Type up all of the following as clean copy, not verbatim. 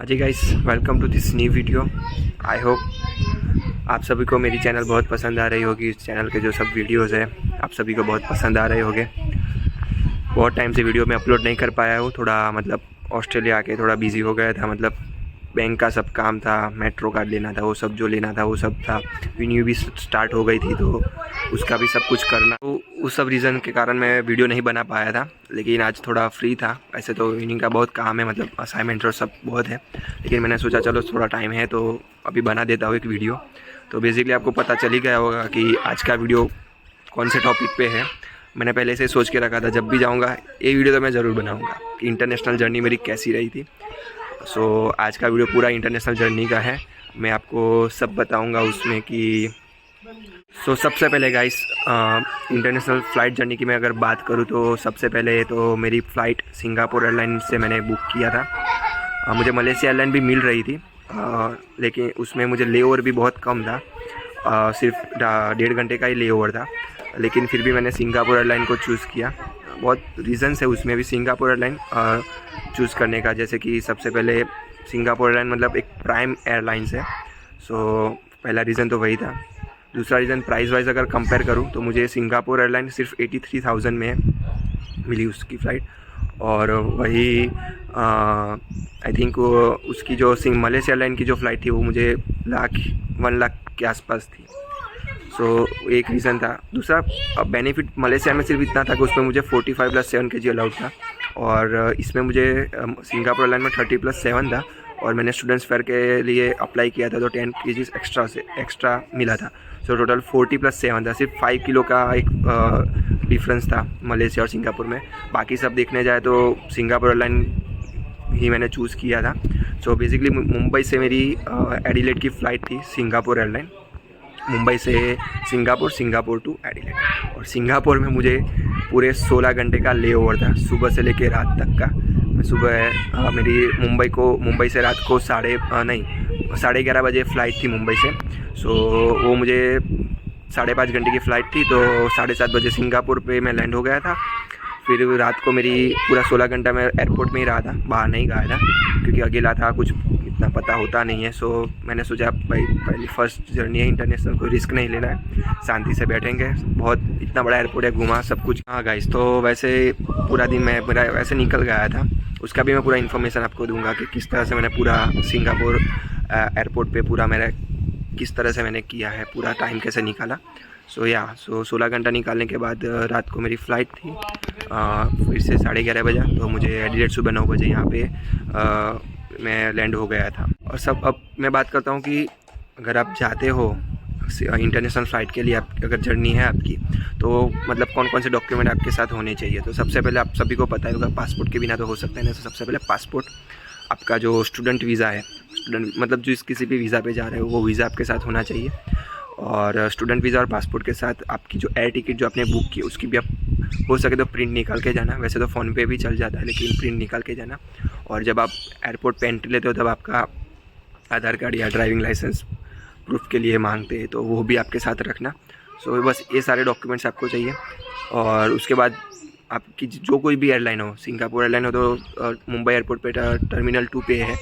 हाँ जी guys, welcome to this new video. I hope आप सभी को मेरी चैनल बहुत पसंद आ रही होगी। इस चैनल के जो सब वीडियोस है आप सभी को बहुत पसंद आ रहे होंगे। बहुत टाइम से वीडियो में अपलोड नहीं कर पाया हूँ, थोड़ा मतलब ऑस्ट्रेलिया आके थोड़ा बिजी हो गया था। मतलब बैंक का सब काम था, मेट्रो कार्ड लेना था, वो सब जो लेना था वो सब था। रिन्यू भी स्टार्ट हो गई थी तो उसका भी सब कुछ करना, तो उस सब रीज़न के कारण मैं वीडियो नहीं बना पाया था। लेकिन आज थोड़ा फ्री था। ऐसे तो इवनिंग का बहुत काम है, मतलब असाइनमेंट और सब बहुत है, लेकिन मैंने सोचा चलो थोड़ा टाइम है तो अभी बना देता हूँ एक वीडियो। तो बेसिकली आपको पता चल ही गया होगा कि आज का वीडियो कौन से टॉपिक पे है। मैंने पहले से सोच के रखा था जब भी जाऊँगा ये वीडियो तो मैं ज़रूर बनाऊँगा कि इंटरनेशनल जर्नी मेरी कैसी रही थी। सो आज का वीडियो पूरा इंटरनेशनल जर्नी का है। मैं आपको सब बताऊंगा उसमें कि सबसे पहले गाइस, इंटरनेशनल फ़्लाइट जर्नी की मैं अगर बात करूँ तो सबसे पहले तो मेरी फ़्लाइट सिंगापुर एयरलाइन से मैंने बुक किया था। मुझे मलेशिया एयरलाइन भी मिल रही थी, लेकिन उसमें मुझे ले ओवर भी बहुत कम था। सिर्फ 1.5 घंटे का ही ले ओवर था, लेकिन फिर भी मैंने सिंगापुर एयरलाइन को चूज़ किया। बहुत रीज़न्स है उसमें भी सिंगापुर एयरलाइन चूज़ करने का। जैसे कि सबसे पहले सिंगापुर एयरलाइन मतलब एक प्राइम एयरलाइंस है, सो पहला रीज़न तो वही था। दूसरा रीज़न प्राइस वाइज अगर कंपेयर करूँ तो मुझे सिंगापुर एयरलाइन सिर्फ 83,000 में मिली उसकी फ़्लाइट। और वही आई थिंक उसकी जो मलेशिया एयरलाइन की जो फ़्लाइट थी वो मुझे 1 लाख के आसपास थी। सो एक रीज़न था। दूसरा बेनिफिट मलेशिया में सिर्फ इतना था कि उसमें मुझे 45+7 kg अलाउड था, और इसमें मुझे सिंगापुर एयरलाइन में 30+7 था। और मैंने स्टूडेंट्स फेयर के लिए अप्लाई किया था तो 10 kg एक्स्ट्रा मिला था। सो टोटल 40+7 था। सिर्फ 5 किलो का एक डिफरेंस था मलेशिया और सिंगापुर में। बाकी सब देखने जाए तो सिंगापुर एयरलाइन ही मैंने चूज़ किया था। सो बेसिकली मुंबई से मेरी एडिलेड की फ़्लाइट थी सिंगापुर एयरलाइन। मुंबई से सिंगापुर टू एडिलेड, और सिंगापुर में मुझे पूरे 16 घंटे का ले ओवर था, सुबह से लेकर रात तक का। मैं सुबह मेरी मुंबई से रात को 11:30 बजे फ़्लाइट थी मुंबई से। सो वो मुझे 5.5 घंटे की फ़्लाइट थी, तो 7:30 बजे सिंगापुर पे मैं लैंड हो गया था। फिर रात को मेरी पूरा 16 घंटा मैं एयरपोर्ट में ही रहा था, बाहर नहीं गया था क्योंकि अकेला था, कुछ इतना पता होता नहीं है। सो मैंने सोचा भाई पहली फ़र्स्ट जर्नी है इंटरनेशनल, कोई रिस्क नहीं लेना है, शांति से बैठेंगे। बहुत इतना बड़ा एयरपोर्ट है, घूमा सब कुछ। हाँ गाइस, तो वैसे पूरा दिन मेरा वैसे निकल गया था। उसका भी मैं पूरा इन्फॉर्मेशन आपको दूंगा कि किस तरह से मैंने पूरा सिंगापुर एयरपोर्ट पे पूरा मेरा किस तरह से मैंने किया है, पूरा टाइम कैसे निकाला। सो 16 घंटा निकालने के बाद रात को मेरी फ़्लाइट थी फिर से 11:30 बजे। तो मुझे एडिलेड सुबह 9 बजे यहाँ पे मैं लैंड हो गया था। और सब अब मैं बात करता हूँ कि अगर आप जाते हो इंटरनेशनल फ़्लाइट के लिए, आप अगर जर्नी है आपकी, तो मतलब कौन कौन से डॉक्यूमेंट आपके साथ होने चाहिए। तो सबसे पहले आप सभी को पता है होगा, पासपोर्ट के बिना तो हो सकता है नहीं। तो सबसे पहले पासपोर्ट, आपका जो स्टूडेंट वीज़ा है, स्टूडेंट मतलब जो किसी भी वीज़ा पे जा रहे हो वो वीज़ा आपके साथ होना चाहिए। और स्टूडेंट वीज़ा और पासपोर्ट के साथ आपकी जो एयर टिकट जो आपने बुक की उसकी भी आप हो सके तो प्रिंट निकाल के जाना। वैसे तो फ़ोन पे भी चल जाता है, लेकिन प्रिंट निकाल के जाना। और जब आप एयरपोर्ट पे एंट्री लेते हो तब आपका आधार कार्ड या ड्राइविंग लाइसेंस प्रूफ के लिए मांगते हैं, तो वो भी आपके साथ रखना। सो बस ये सारे डॉक्यूमेंट्स आपको चाहिए। और उसके बाद आपकी जो कोई भी एयरलाइन हो, सिंगापुर एयरलाइन हो तो मुंबई एयरपोर्ट पे टर्मिनल 2 पे है।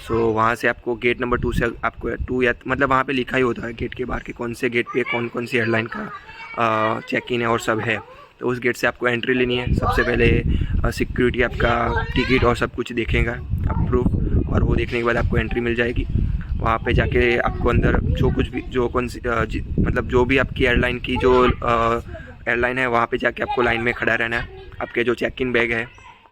सो वहाँ से आपको गेट नंबर 2 से आपको 2 या मतलब वहाँ पे लिखा ही होता है गेट के बाहर कि कौन से गेट पे कौन कौन सी एयरलाइन का चेक इन है और सब है। तो उस गेट से आपको एंट्री लेनी है। सबसे पहले सिक्योरिटी आपका टिकट और सब कुछ देखेगा, आप प्रूफ, और वो देखने के बाद आपको एंट्री मिल जाएगी। वहाँ पे जाके आपको अंदर जो कुछ भी जो कौन सी मतलब जो भी आपकी एयरलाइन की जो एयरलाइन है वहाँ पे जाके आपको लाइन में खड़ा रहना है। आपके जो चेक इन बैग है,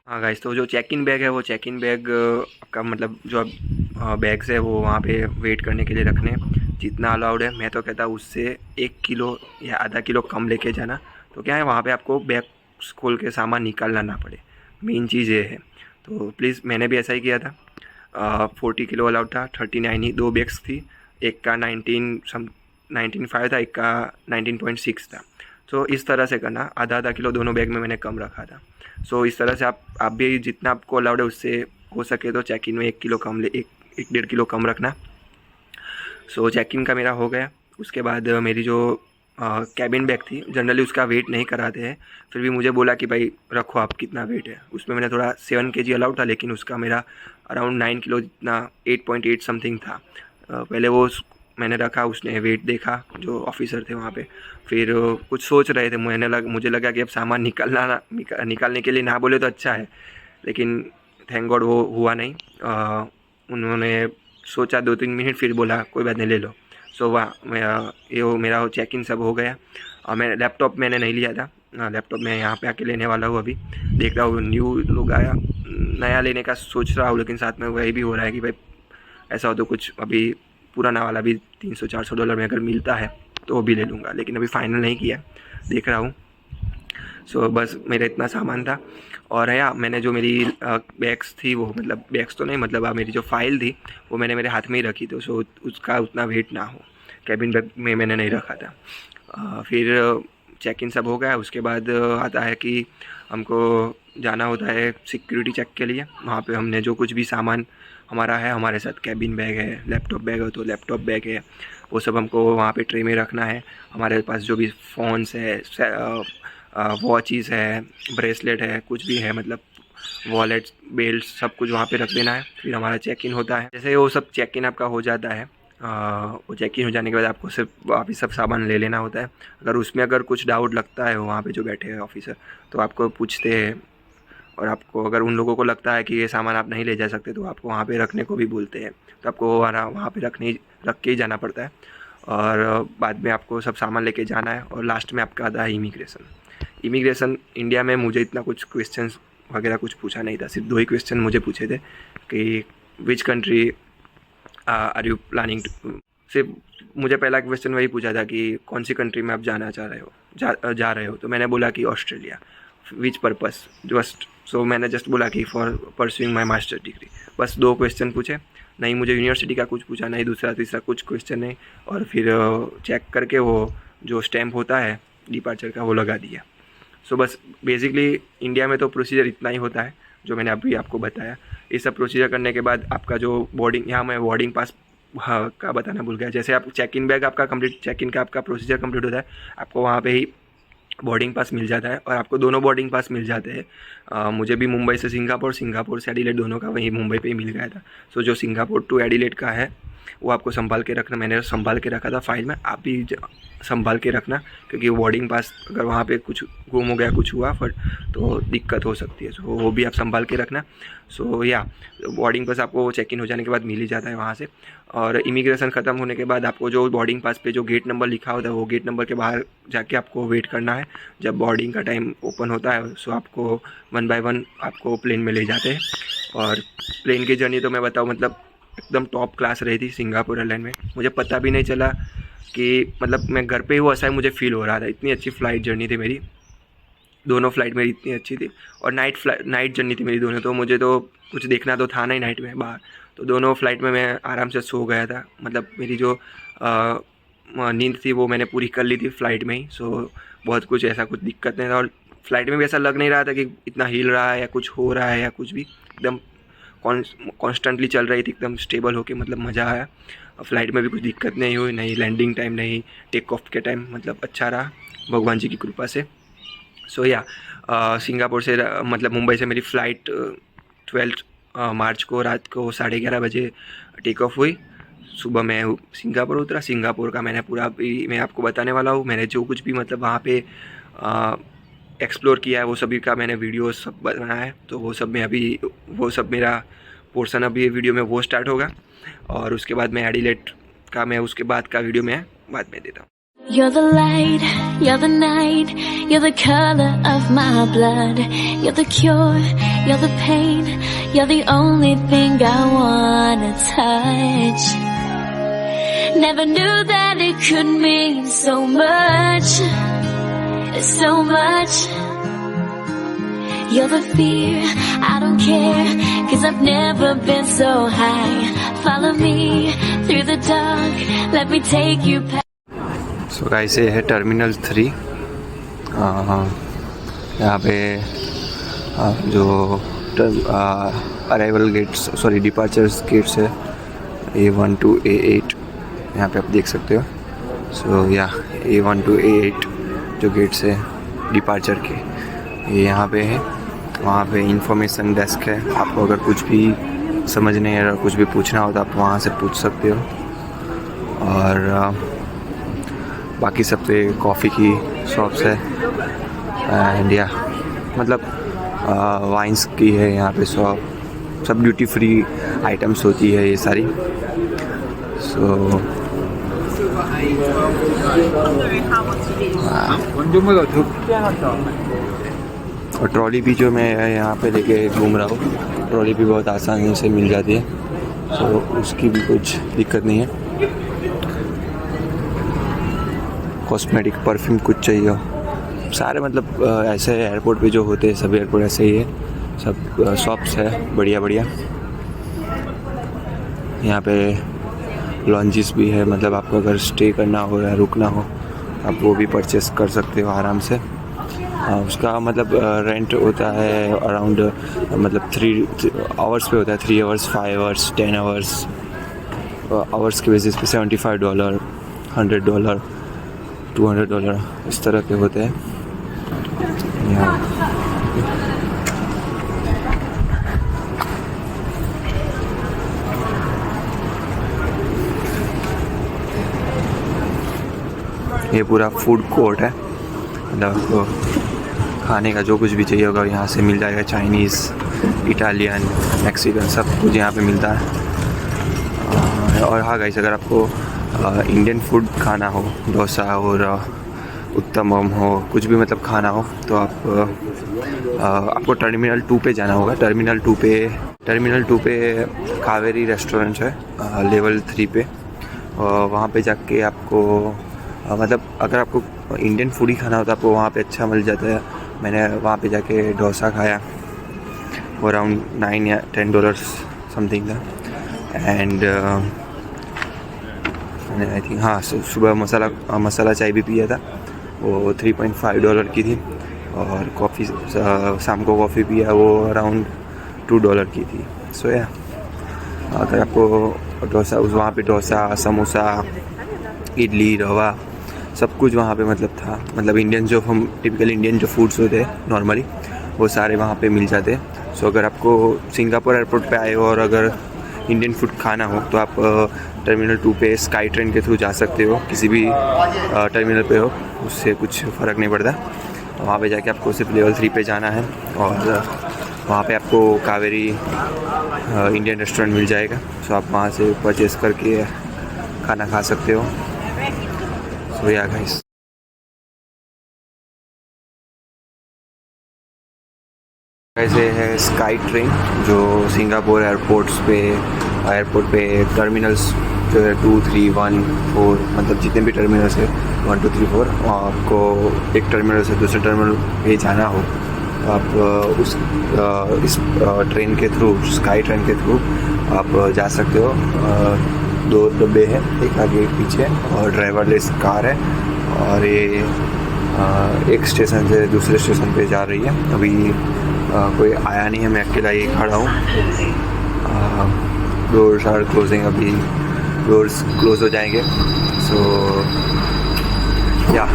हाँ गाइस, तो जो चेक इन बैग है वो चेक इन बैग आपका मतलब जो आप बैग्स है वो वहाँ पे वेट करने के लिए रखने, जितना अलाउड है। मैं तो कहता हूँ उससे 1 किलो या आधा किलो कम लेके जाना। तो क्या है, वहाँ पे आपको बैग खोल के सामान निकालना ना पड़े, मेन चीज़ ये है। तो प्लीज़, मैंने भी ऐसा ही किया था। 40 किलो अलाउड था, 39 ही 2 बैग्स थी, एक का 19.5 था, एक का 19.6 था। सो इस तरह से करना, आधा आधा किलो दोनों बैग में मैंने कम रखा था। सो इस तरह से आप भी जितना आपको अलाउड है उससे हो सके तो चेक इन में 1 किलो कम 1-1.5 किलो कम रखना। सो चेक इन का मेरा हो गया। उसके बाद मेरी जो कैबिन बैग थी, जनरली उसका वेट नहीं कराते हैं, फिर भी मुझे बोला कि भाई रखो आप कितना वेट है। उसमें मैंने थोड़ा 7 kg अलाउड था, लेकिन उसका मेरा अराउंड 9 किलो जितना 8.8 समथिंग था। पहले वो मैंने रखा, उसने वेट देखा जो ऑफिसर थे वहाँ पे, फिर कुछ सोच रहे थे। मुझे लगा कि अब सामान निकालने के लिए ना बोले तो अच्छा है, लेकिन थैंक गॉड वो हुआ नहीं। उन्होंने सोचा 2-3 मिनट, फिर बोला कोई बात नहीं ले लो। सो वाह, मेरा चेक इन सब हो गया। और मैं लैपटॉप मैंने नहीं लिया था, लैपटॉप मैं यहाँ पे आके लेने वाला हूँ। अभी देख रहा हूँ न्यू लोग आया, नया लेने का सोच रहा हूँ, लेकिन साथ में वही भी हो रहा है कि भाई ऐसा हो तो कुछ अभी पुराना वाला भी $300-400 में अगर मिलता है तो वो भी ले लूँगा, लेकिन अभी फाइनल नहीं किया, देख रहा हूँ। सो बस मेरा इतना सामान था। और या मैंने जो मेरी बैग्स थी, वो मतलब बैग्स तो नहीं, मतलब मेरी जो फ़ाइल थी वो मैंने मेरे हाथ में ही रखी थी, सो उसका उतना वेट ना हो। कैबिन बैग में मैंने नहीं रखा था। फिर चेक इन सब हो गया। उसके बाद आता है कि हमको जाना होता है सिक्योरिटी चेक के लिए। वहाँ पे हमने जो कुछ भी सामान हमारा है, हमारे साथ कैबिन बैग है, लैपटॉप बैग है तो लैपटॉप बैग है, वो सब हमको वहाँ पे ट्रे में रखना है। हमारे पास जो भी फ़ोन्स है, वॉचेस है, ब्रेसलेट है, कुछ भी है, मतलब वॉलेट, बेल्ट, सब कुछ वहाँ पे रख देना है। फिर हमारा चेक इन होता है। जैसे वो सब चेक इन आपका हो जाता है, वो चेक इन हो जाने के बाद आपको सिर्फ वापस सब सामान ले लेना होता है। अगर कुछ डाउट लगता है वहाँ पे जो बैठे हैं ऑफिसर, तो आपको पूछते हैं, और आपको अगर उन लोगों को लगता है कि ये सामान आप नहीं ले जा सकते तो आपको वहाँ पे रखने को भी बोलते हैं, तो आपको वहाँ पे रख के ही जाना पड़ता है। और बाद में आपको सब सामान लेके जाना है। और लास्ट में आपका आता है इमिग्रेशन। इंडिया में मुझे इतना कुछ क्वेश्चंस वगैरह कुछ पूछा नहीं था, सिर्फ 2 ही क्वेश्चन मुझे पूछे थे कि which country are you planning to. सिर्फ मुझे पहला क्वेश्चन वही पूछा था कि कौन सी कंट्री में आप जाना चाह रहे हो, जा रहे हो, तो मैंने बोला कि ऑस्ट्रेलिया। विच पर्पस, जस्ट सो मैंने जस्ट बोला कि for pursuing my master degree. बस 2 क्वेश्चन पूछे, नहीं मुझे यूनिवर्सिटी का कुछ पूछा, नहीं दूसरा तीसरा कुछ क्वेश्चन नहीं। और फिर चेक करके वो जो स्टैम्प होता है डिपार्चर का वो लगा दिया। सो बस बेसिकली इंडिया में तो प्रोसीजर इतना ही होता है जो मैंने अभी आपको बताया। ये सब प्रोसीजर करने के बाद आपका जो बोर्डिंग, यहाँ मैं बोर्डिंग पास का बताना भूल गया। जैसे आप चेक इन बैग आपका कंप्लीट, चेक इन का आपका प्रोसीजर कंप्लीट होता है, आपको वहाँ पे ही बोर्डिंग पास मिल जाता है। और आपको दोनों बोर्डिंग पास मिल जाते हैं। मुझे भी मुंबई से सिंगापुर, सिंगापुर से एडिलेड, दोनों का वहीं मुंबई पे ही मिल गया था। सो जो सिंगापुर टू एडिलेड का है वो आपको संभाल के रखना, मैंने संभाल के रखा था फाइल में, आप भी संभाल के रखना, क्योंकि बोर्डिंग पास अगर वहाँ पे कुछ गुम हो गया, कुछ हुआ फट तो दिक्कत हो सकती है। सो वो भी आप संभाल के रखना। सो या बोर्डिंग पास आपको चेक इन हो जाने के बाद मिल ही जाता है वहाँ से। और इमिग्रेशन ख़त्म होने के बाद आपको जो बोर्डिंग पास पे जो गेट नंबर लिखा होता है, वो गेट नंबर के बाहर जाके आपको वेट करना है। जब बोर्डिंग का टाइम ओपन होता है, सो आपको 1 बाय 1 आपको प्लेन में ले जाते हैं। और प्लेन की जर्नी तो मैं बताऊँ, मतलब एकदम टॉप क्लास रही थी सिंगापुर एयरलाइन में। मुझे पता भी नहीं चला कि मतलब मैं घर पे ही हूँ ऐसा ही मुझे फील हो रहा था। इतनी अच्छी फ़्लाइट जर्नी थी मेरी, दोनों फ्लाइट मेरी इतनी अच्छी थी। और नाइट जर्नी थी मेरी दोनों, तो मुझे तो कुछ देखना तो था नहीं नाइट में बाहर, तो दोनों फ्लाइट में मैं आराम से सो गया था। मतलब मेरी जो नींद थी वो मैंने पूरी कर ली थी फ़्लाइट में ही। सो बहुत कुछ ऐसा कुछ दिक्कत नहीं था। और फ्लाइट में भी ऐसा लग नहीं रहा था कि इतना हिल रहा है या कुछ हो रहा है या कुछ भी, एकदम कॉन्स्टेंटली चल रही थी, एकदम स्टेबल होके, मतलब मज़ा आया। फ़्लाइट में भी कुछ दिक्कत नहीं हुई, नहीं लैंडिंग टाइम, नहीं टेक ऑफ के टाइम, मतलब अच्छा रहा भगवान जी की कृपा से। सो या सिंगापुर से मतलब मुंबई से मेरी फ़्लाइट 12 मार्च को रात को 11:30 बजे टेक ऑफ हुई। सुबह मैं सिंगापुर उतरा। सिंगापुर का मैंने पूरा भी मैं आपको बताने वाला हूँ। मैंने जो कुछ भी मतलब वहाँ पे एक्सप्लोर किया है वो सभी का मैंने वीडियो सब बनाया है, तो वो सब मेरा पोर्शन अभी वीडियो में वो स्टार्ट होगा। और उसके बाद मैं एडिलेड का मैं उसके बाद का वीडियो में बाद में देता हूँ। You're the light, you're the night, you're the color of my blood. You're the cure, you're the pain, you're the only thing I wanna touch. Never knew that it could mean so much, so much. You're the fear, I don't care, 'cause I've never been so high. Follow me through the dark, let me take you past. So guys ये है terminal 3। यहाँ पे जो arrival gates, sorry departures gates है A1 to A8, यहाँ पे आप देख सकते हो। सो या A1 to A8 जो गेट्स है डिपार्चर के, ये यहाँ पे है। वहाँ पे इंफॉर्मेशन डेस्क है, आपको अगर कुछ भी समझ नहीं आ रहा, कुछ भी पूछना हो तो आप वहाँ से पूछ सकते हो। और बाकी सब पे कॉफ़ी की शॉप्स है एंड या मतलब वाइन्स की है यहाँ पे शॉप, सब ड्यूटी फ्री आइटम्स होती है ये सारी। सो और ट्रॉली भी जो मैं यहाँ पे लेके घूम रहा हूँ, ट्रॉली भी बहुत आसानी से मिल जाती है, तो उसकी भी कुछ दिक्कत नहीं है। कॉस्मेटिक परफ्यूम कुछ चाहिए हो, सारे मतलब ऐसे एयरपोर्ट पे जो होते हैं सभी एयरपोर्ट ऐसे ही है, सब शॉप्स है बढ़िया बढ़िया। यहाँ पे लॉन्जेस भी है, मतलब आपको अगर स्टे करना हो या रुकना हो आप वो भी परचेस कर सकते हो आराम से। उसका मतलब रेंट होता है अराउंड मतलब 3 आवर्स पे होता है, 3 आवर्स, 5 आवर्स, 10 आवर्स, आवर्स के बेसिस पे $75, $100, $200 इस तरह के होते हैं। ये पूरा फूड कोर्ट है, मतलब आपको खाने का जो कुछ भी चाहिए होगा यहाँ से मिल जाएगा। चाइनीज़, इटालियन, मैक्सिकन सब कुछ यहाँ पे मिलता है। और हाँ गाइस, अगर आपको इंडियन फूड खाना हो, डोसा और उत्तपम हो, कुछ भी मतलब खाना हो, तो आपको टर्मिनल 2 पे जाना होगा। टर्मिनल 2 पे कावेरी रेस्टोरेंट है लेवल 3 पे। वहाँ पे जाके आपको मतलब अगर आपको इंडियन फूड ही खाना होता है आपको वहाँ पे अच्छा मिल जाता है। मैंने वहाँ पे जाके डोसा खाया, वो अराउंड $9 या $10 समथिंग था। एंड मैंने आई थिंक हाँ सुबह मसाला चाय भी पिया था, वो $3.5 की थी। और कॉफ़ी शाम को कॉफ़ी पिया, वो अराउंड $2 की थी। सो या अगर आपको डोसा, वहाँ पे डोसा, समोसा, इडली, रवा सब कुछ वहाँ पे मतलब था। मतलब इंडियन जो हम टिपिकल इंडियन जो फूड्स होते हैं नॉर्मली, वो सारे वहाँ पे मिल जाते हैं। सो अगर आपको सिंगापुर एयरपोर्ट पे आए हो और अगर इंडियन फूड खाना हो तो आप टर्मिनल 2 पे स्काई ट्रेन के थ्रू जा सकते हो, किसी भी टर्मिनल पे हो, उससे कुछ फ़र्क नहीं पड़ता। वहाँ पे जाके आपको सिर्फ लेवल 3 पे जाना है और वहाँ पे आपको कावेरी इंडियन रेस्टोरेंट मिल जाएगा। सो आप वहाँ से परचेस करके खाना खा सकते हो। सो या गाइस, ऐसे है स्काई ट्रेन जो सिंगापुर एयरपोर्ट पे टर्मिनल्स जो है 2, 3, 1, 4 मतलब जितने भी टर्मिनल्स है 1, 2, 3, 4, आपको एक टर्मिनल से दूसरे टर्मिनल पे जाना हो तो आप इस ट्रेन के थ्रू, स्काई ट्रेन के थ्रू आप जा सकते हो। 2 डब्बे हैं, एक आगे एक पीछे, और ड्राइवरलेस कार है। और ये एक स्टेशन से दूसरे स्टेशन पे जा रही है। अभी कोई आया नहीं है, मैं अकेला ही खड़ा हूँ। डोर्स आर क्लोजिंग, अभी डोर्स क्लोज हो जाएंगे। सो या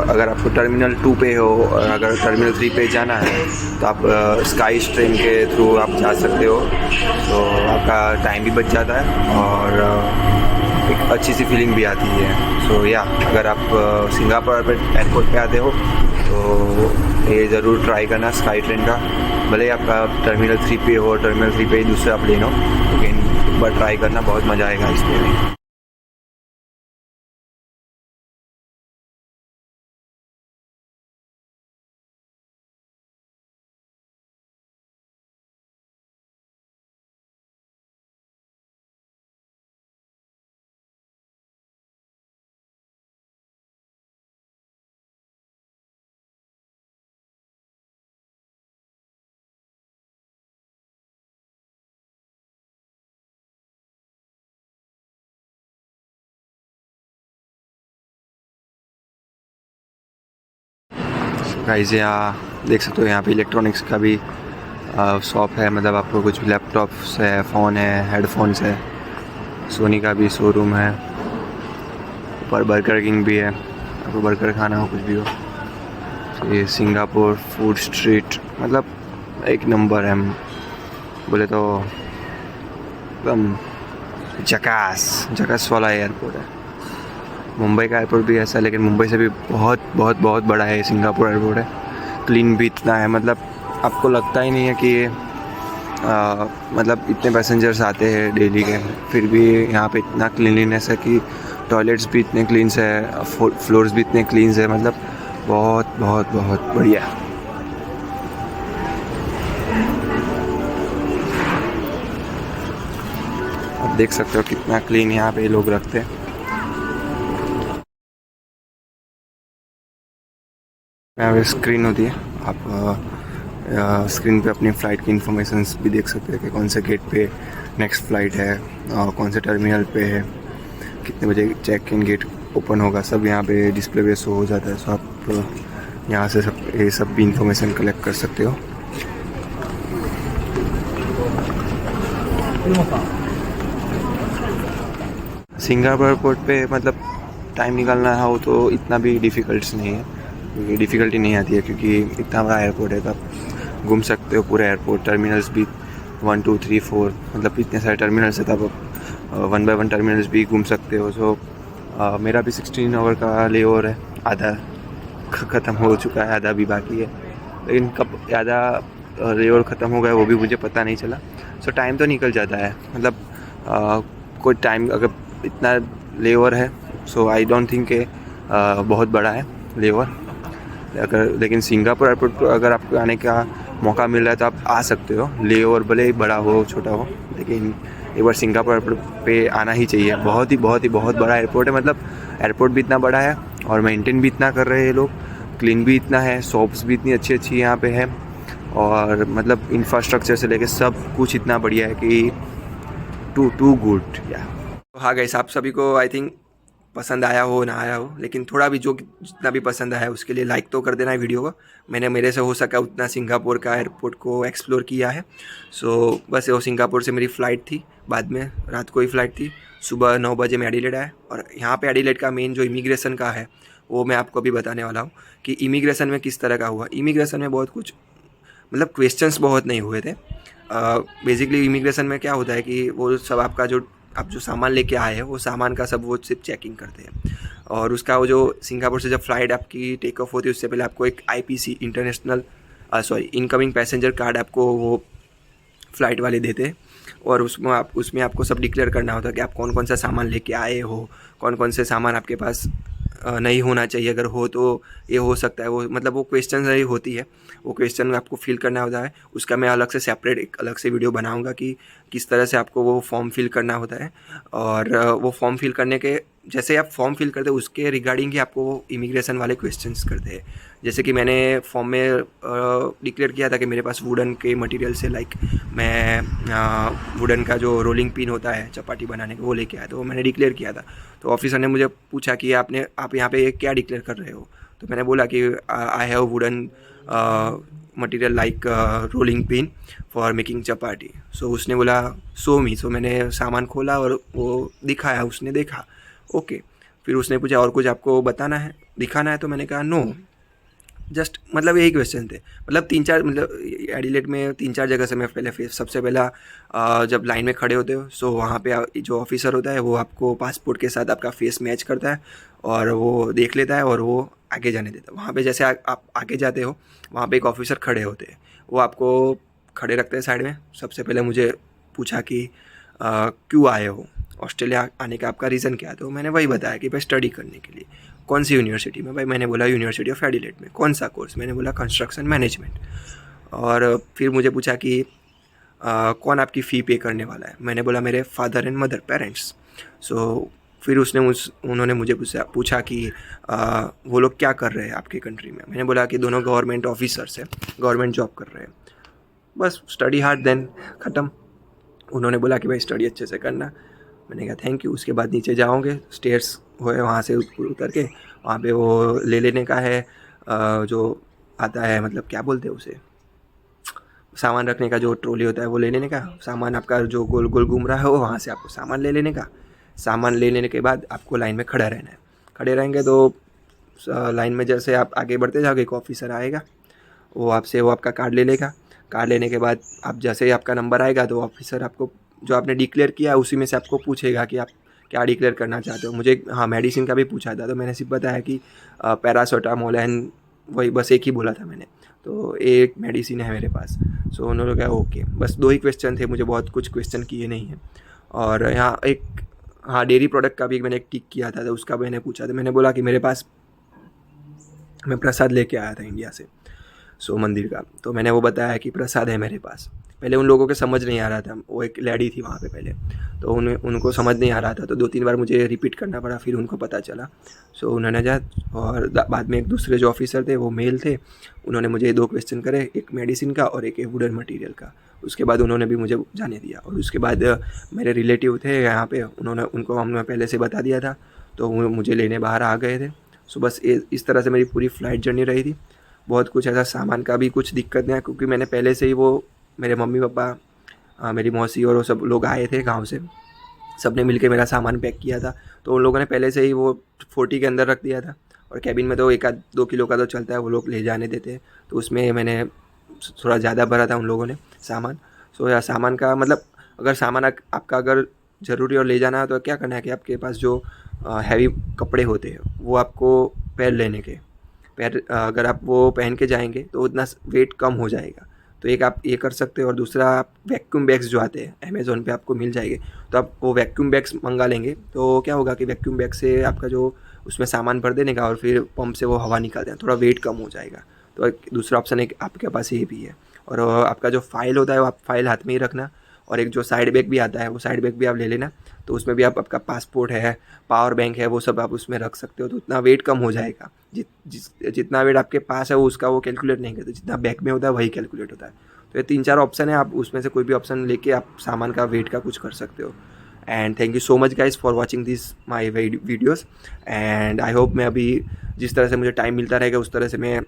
अगर आपको टर्मिनल 2 पे हो और अगर टर्मिनल 3 पे जाना है तो आप स्काई ट्रेन के थ्रू आप जा सकते हो। तो आपका टाइम भी बच जाता है और एक अच्छी सी फीलिंग भी आती है। सो या अगर आप सिंगापुर एयरपोर्ट पे आते हो तो ये ज़रूर ट्राई करना स्काई ट्रेन का। भले ही आपका टर्मिनल 3 पे हो, टर्मिनल 3 पे ही दूसरा प्लेन हो, लेकिन एक बार ट्राई करना, बहुत मज़ा आएगा इसमें भी। गाइस यहाँ देख सकते हो, यहाँ पे इलेक्ट्रॉनिक्स का भी शॉप है। मतलब आपको कुछ लैपटॉप्स है, फ़ोन है, हेडफोन्स है। सोनी का भी शोरूम है। ऊपर बर्गर किंग भी है, आपको बर्गर खाना हो कुछ भी हो। ये सिंगापुर फूड स्ट्रीट मतलब एक नंबर है, बोले तो एकदम झकास वाला एयरपोर्ट है। मुंबई का एयरपोर्ट भी ऐसा है, लेकिन मुंबई से भी बहुत बहुत बहुत बड़ा है सिंगापुर एयरपोर्ट है। क्लीन भी इतना है, मतलब आपको लगता ही नहीं है कि मतलब इतने पैसेंजर्स आते हैं डेली के, फिर भी यहाँ पे इतना क्लीनलीनेस है कि टॉयलेट्स भी इतने क्लीन है, फ्लोर्स भी इतने क्लीन है, मतलब बहुत बहुत बहुत बढ़िया। आप देख सकते हो कितना क्लीन यहाँ पे लोग रखते हैं। यहाँ पे स्क्रीन होती है, आप स्क्रीन पे अपनी फ़्लाइट की इन्फॉर्मेशंस भी देख सकते हैं कि कौन से गेट पे नेक्स्ट फ़्लाइट है, कौन से टर्मिनल पे है, कितने बजे चेक इन गेट ओपन होगा, सब यहाँ पे डिस्प्ले पे शो हो जाता है। सो आप यहाँ से ये सब भी इंफॉर्मेशन कलेक्ट कर सकते हो। सिंगापुर एयरपोर्ट पे मतलब टाइम निकालना हो तो इतना भी डिफ़िकल्ट नहीं है, क्योंकि डिफ़िकल्टी नहीं आती है, क्योंकि इतना बड़ा एयरपोर्ट है। तो आप घूम सकते हो पूरे एयरपोर्ट, टर्मिनल्स भी 1 2 3 4 मतलब इतने सारे टर्मिनल्स है, तब आप 1 बाय 1 टर्मिनल्स भी घूम सकते हो। सो मेरा भी 16 आवर का ले ओवर है, आधा ख़त्म हो चुका है, आधा भी बाकी है, लेकिन कब आधा ले ओवर ख़त्म हो गया वो भी मुझे पता नहीं चला। सो टाइम तो निकल जाता है, मतलब कोई टाइम अगर इतना ले ओवर है, सो आई डोंट थिंक के बहुत बड़ा है ले ओवर। अगर लेकिन सिंगापुर एयरपोर्ट पर अगर आपको आने का मौका मिल रहा है तो आप आ सकते हो, ले ओवर भले ही बड़ा हो छोटा हो, लेकिन एक बार सिंगापुर एयरपोर्ट पे आना ही चाहिए। बहुत बड़ा एयरपोर्ट है, मतलब एयरपोर्ट भी इतना बड़ा है और मेंटेन भी इतना कर रहे हैं लोग, क्लीन भी इतना है, शॉप्स भी इतनी अच्छी अच्छी यहाँ पे है, और मतलब इंफ्रास्ट्रक्चर से लेके सब कुछ इतना बढ़िया है कि टू गुड या। हाँ गाइस, आप सभी को आई थिंक पसंद आया हो ना आया हो, लेकिन थोड़ा भी जितना भी पसंद आया उसके लिए लाइक तो कर देना है वीडियो को। मैंने मेरे से हो सका उतना सिंगापुर का एयरपोर्ट को एक्सप्लोर किया है। सो बस वो सिंगापुर से मेरी फ़्लाइट थी, बाद में रात को ही फ़्लाइट थी, सुबह 9 बजे मैं एडिलेड आया। और यहाँ पे एडिलेड का मेन जो इमिग्रेशन का है वो मैं आपको अभी बताने वाला हूँ कि इमिग्रेशन में किस तरह का हुआ। इमिग्रेशन में बहुत कुछ मतलब क्वेश्चंस बहुत नहीं हुए थे। बेसिकली इमिग्रेशन में क्या होता है कि वो सब आपका जो आप जो सामान लेके आए हैं वो सामान का सब वो सिर्फ चेकिंग करते हैं, और उसका वो जो सिंगापुर से जब फ़्लाइट आपकी टेक ऑफ होती है उससे पहले आपको एक IPC international incoming passenger card आपको वो फ़्लाइट वाले देते हैं, और उसमें आपको सब डिक्लेयर करना होता है कि आप कौन कौन सा सामान लेके आए हो, कौन कौन से सामान आपके पास नहीं होना चाहिए, अगर हो तो ये हो सकता है वो, मतलब वो क्वेश्चन रही होती है, वो क्वेश्चन आपको फिल करना होता है। उसका मैं अलग से सेपरेट एक अलग से वीडियो बनाऊंगा कि किस तरह से आपको वो फॉर्म फिल करना होता है। और वो फॉर्म फिल करने के जैसे आप फॉर्म फिल करते हो उसके रिगार्डिंग ही आपको वो इमिग्रेशन वाले क्वेश्चंस करते हैं। जैसे कि मैंने फॉर्म में डिक्लेयर किया था कि मेरे पास वुडन के मटेरियल से लाइक मैं वुडन का जो रोलिंग पिन होता है चपाटी बनाने का वो लेके आया, तो वो मैंने डिक्लेयर किया था। तो ऑफिसर ने मुझे पूछा कि आप यहाँ पे क्या डिक्लेयर कर रहे हो, तो मैंने बोला कि I have wooden material like rolling pin for making chapati. So उसने बोला सो मैंने सामान खोला और वो दिखाया, उसने देखा ओके। फिर उसने पूछा और कुछ आपको बताना है दिखाना है, तो मैंने कहा नो, जस्ट मतलब यही क्वेश्चन थे। मतलब 3-4 मतलब एडिलेड में 3-4 जगह से मैं पहले सबसे पहला जब लाइन में खड़े होते हो सो वहाँ पे जो ऑफिसर होता है वो आपको पासपोर्ट के साथ आपका फेस मैच करता है और वो देख लेता है और वो आगे जाने देता है। वहाँ पे जैसे आप आगे जाते हो वहाँ पे एक ऑफिसर खड़े होते हैं, वो आपको खड़े रखते हैं साइड में। सबसे पहले मुझे पूछा कि क्यों आए हो, ऑस्ट्रेलिया आने का आपका रीज़न क्या है, तो मैंने वही बताया कि भाई स्टडी करने के लिए। कौन सी यूनिवर्सिटी में, भाई मैंने बोला यूनिवर्सिटी ऑफ एडिलेड में। कौन सा कोर्स, मैंने बोला कंस्ट्रक्शन मैनेजमेंट। और फिर मुझे पूछा कि कौन आपकी फ़ी पे करने वाला है, मैंने बोला मेरे फादर एंड मदर पेरेंट्स। सो फिर उन्होंने मुझे पूछा कि वो लोग क्या कर रहे हैं आपके कंट्री में, मैंने बोला कि दोनों गवर्नमेंट ऑफिसर्स हैं, गवर्नमेंट जॉब कर रहे हैं। बस स्टडी हार्ड देन ख़त्म। उन्होंने बोला कि भाई स्टडी अच्छे से करना, मैंने कहा थैंक यू। उसके बाद नीचे जाओगे, स्टेयर्स हुए वहाँ से उतर के वहाँ पे वो ले लेने का है जो आता है, मतलब क्या बोलते हैं उसे, सामान रखने का जो ट्रॉली होता है वो ले लेने का। सामान आपका जो गोल गोल घूम रहा है वो वहाँ से आपको सामान ले लेने का। सामान ले लेने के बाद आपको लाइन में खड़ा रहना है। खड़े रहेंगे तो लाइन में जैसे आप आगे बढ़ते जाओगे एक ऑफिसर आएगा, वो आपका कार्ड ले लेगा। कार्ड लेने के बाद आप जैसे ही आपका नंबर आएगा तो ऑफिसर आपको जो आपने डिक्लेयर किया है उसी में से आपको पूछेगा कि आप क्या डिक्लेयर करना चाहते हो। मुझे हाँ मेडिसिन का भी पूछा था, तो मैंने सिर्फ बताया कि पैरासीटामोल एंड वही बस एक ही बोला था मैंने, तो एक मेडिसिन है मेरे पास। सो उन्होंने कहा ओके, बस 2 ही क्वेश्चन थे, मुझे बहुत कुछ क्वेश्चन किए नहीं हैं। और यहाँ एक हाँ डेयरी प्रोडक्ट का भी मैंने एक टिक किया था, तो उसका मैंने पूछा था। मैंने बोला कि मेरे पास मैं प्रसाद लेके आया था इंडिया से, सो मंदिर का, तो मैंने वो बताया कि प्रसाद है मेरे पास। पहले उन लोगों के समझ नहीं आ रहा था, वो एक लेडी थी वहाँ पे पहले, तो उनको समझ नहीं आ रहा था, तो 2-3 बार मुझे रिपीट करना पड़ा, फिर उनको पता चला। सो उन्होंने और बाद में एक दूसरे जो ऑफिसर थे वो मेल थे, उन्होंने मुझे 2 क्वेश्चन करे, एक मेडिसिन का और एक वुडन मटेरियल का। उसके बाद उन्होंने भी मुझे जाने दिया। और उसके बाद मेरे रिलेटिव थे यहाँ पे, उनको हमने पहले से बता दिया था, तो वो मुझे लेने बाहर आ गए थे। सो बस इस तरह से मेरी पूरी फ़्लाइट जर्नी रही थी। बहुत कुछ ऐसा सामान का भी कुछ दिक्कत नहीं है, क्योंकि मैंने पहले से ही वो मेरे मम्मी पापा, मेरी मौसी और वो सब लोग आए थे गांव से, सब ने मिलके मेरा सामान पैक किया था। तो उन लोगों ने पहले से ही वो 40 के अंदर रख दिया था, और कैबिन में तो 1-2 किलो का तो चलता है, वो लोग ले जाने देते हैं, तो उसमें मैंने थोड़ा ज़्यादा भरा था उन लोगों ने सामान। सो या सामान का मतलब अगर सामान आपका अगर ज़रूरी और ले जाना है तो क्या करना है कि आपके पास जो हैवी कपड़े होते हैं वो आपको पैर लेने के अगर आप वो पहन के जाएंगे तो उतना वेट कम हो जाएगा। तो एक आप ये कर सकते हो, और दूसरा आप वैक्यूम बैग्स जो आते हैं अमेज़ोन पे आपको मिल जाएंगे, तो आप वो वैक्यूम बैग्स मंगा लेंगे। तो क्या होगा कि वैक्यूम बैग से आपका जो उसमें सामान भर देने का और फिर पंप से वो हवा निकाल देना, थोड़ा वेट कम हो जाएगा। तो एक दूसरा ऑप्शन एक आपके पास ये भी है। और आपका जो फाइल होता है वो आप फाइल हाथ में ही रखना, और एक जो साइड बैग भी आता है वो साइड बैग भी आप ले लेना। तो उसमें भी आपका पासपोर्ट है, पावर बैंक है, वो सब आप उसमें रख सकते हो, तो उतना वेट कम हो जाएगा। जितना वेट आपके पास है वो उसका वो कैलकुलेट नहीं करते, जितना बैग में होता है वही कैलकुलेट होता है। तो ये 3-4 ऑप्शन है, आप उसमें से कोई भी ऑप्शन लेके आप सामान का वेट का कुछ कर सकते हो। And thank you so much guys for watching this my videos. And I hope मैं अभी जिस तरह से मुझे टाइम मिलता रहेगा उस तरह से मैं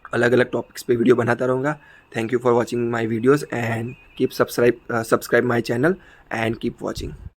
अलग अलग टॉपिक्स पे वीडियो बनाता रहूँगा। Thank you for watching my videos and keep subscribe my channel and keep watching.